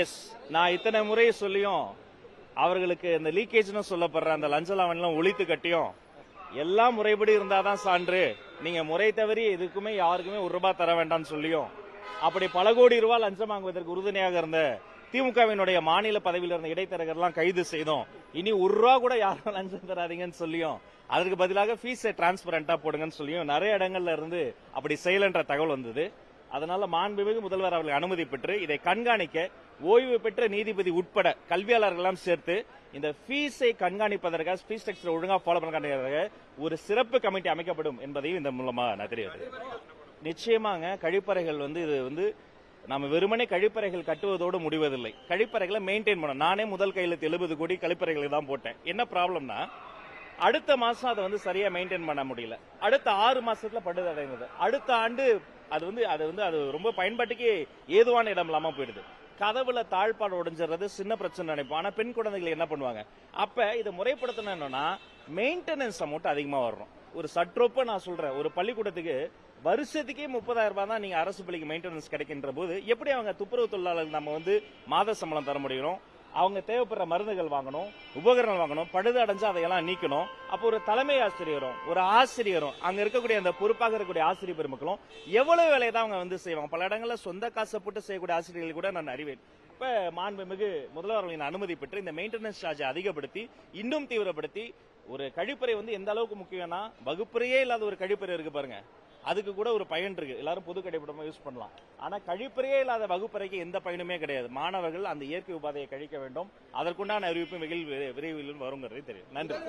S, நான் இத்தனை முறை சொல்லியும் அவர்களுக்கு இந்த லீக்கேஜ்னு சொல்லப்படுற அந்த லஞ்ச லாவண்யம் ஒழித்து கட்டியும் எல்லாம் முறைப்படி இருந்தாதான் சான்று, நீங்க முறை தவறி எதுக்குமே யாருக்குமே ₹1 தர வேண்டாம்னு சொல்லியும் அப்படி பல கோடி ரூபாய் லஞ்சம் வாங்குவதற்கு உறுதுணையாக இருந்த திமுகவினுடைய மாநில பதவியில் இருந்த இடைத்தரகர்லாம் கைது செய்தோம். இனி ₹1 கூட யாரும் லஞ்சம் தராதீங்கன்னு சொல்லியும் அதற்கு பதிலாக ஃபீஸை டிரான்ஸ்பரண்டா போடுங்கன்னு சொல்லியும் நிறைய இடங்கள்ல இருந்து அப்படி செய்யலன்ற தகவல் வந்தது. அதனால மாண்புமிகு முதல்வர் அவர்கள் அனுமதி பெற்று இதை கண்காணிக்க ஓய்வு பெற்ற நீதிபதி உட்பட கல்வியாளர்கள் சேர்த்து இந்த ஃபீஸை கண்காணிப்பதற்காக ஃபீஸ் ஸ்ட்ரக்சர் ஒழுங்கா ஃபாலோ பண்ணுறதுக்காக ஒரு சிறப்பு கமிட்டி அமைக்கப்படும் என்பதையும் இந்த மூலமா நான் தெரியாது. நிச்சயமாங்க கழிப்பறைகள் இது நம்ம வெறுமனே கழிப்பறைகள் கட்டுவதோடு முடிவதில்லை. கழிப்பறைகளை மெயின்டைன் பண்ணணும். நானே முதல் கையெழுத்து 70 கோடி கழிப்பறைகளுக்கு தான் போட்டேன். என்ன ப்ராப்ளம்னா அடுத்த மாசம் அதை சரியா மெயின்டைன் பண்ண முடியல. அடுத்த 6 மாசத்துல படுதடைந்தது. அடுத்த ஆண்டு அது ரொம்ப பயன்பாட்டுக்கு ஏதுவான இடம் இல்லாம போயிடுது. கதவுல தாழ்பாடு உடைஞ்சிடுறது சின்ன பிரச்சனை நினைப்போம். ஆனா பெண் குழந்தைகள் என்ன பண்ணுவாங்க? அப்ப இதை முறைப்படுத்தணும்னா மெயின்டெனன்ஸ் அமௌண்ட் அதிகமா வரும். ஒரு சற்றொப்ப நான் சொல்றேன், ஒரு பள்ளிக்கூடத்துக்கு வருஷத்துக்கே 30,000 தான் நீங்க அரசு பள்ளிக்கு மெயின்டெனன்ஸ் கிடைக்கின்ற போது எப்படி அவங்க துப்புரவு தொழிலாளர்கள் நம்ம மாத சம்பளம் தர முடியும்? அவங்க தேவைப்படுற மருந்துகள் வாங்கணும், உபகரணங்கள் வாங்கணும், பழுது அடைஞ்சு அதையெல்லாம் நீக்கணும். அப்போ ஒரு தலைமை ஆசிரியரும் ஒரு ஆசிரியரும் அங்க இருக்கக்கூடிய அந்த பொறுப்பாக இருக்கக்கூடிய ஆசிரியர் பெருமக்களும் எவ்வளவு வேலையை தான் அவங்க செய்வாங்க. பல இடங்கள்ல சொந்த காசை போட்டு செய்யக்கூடிய ஆசிரியர்கள் கூட நான் அறிவேன். இப்ப மாண்புமிகு முதல்வர்களின் அனுமதி பெற்று இந்த மெயின்டெனன்ஸ் சார்ஜை அதிகப்படுத்தி இன்னும் தீவிரப்படுத்தி ஒரு கழிப்பறை எந்த அளவுக்கு முக்கியம்னா வகுப்பறையே இல்லாத ஒரு கழிப்பறை இருக்கு பாருங்க, அதுக்கு கூட ஒரு பயன் இருக்கு. எல்லாரும் பொது கழிப்பிடமா யூஸ் பண்ணலாம். ஆனா கழிப்பறையே இல்லாத வகுப்பறைக்கு எந்த பயனுமே கிடையாது. மாணவர்கள் அந்த இயற்கை உபாதையை கழிக்க வேண்டும். அதற்குண்டான அறிவிப்பு விரைவில் வருங்கிறது தெரியும். நன்றி.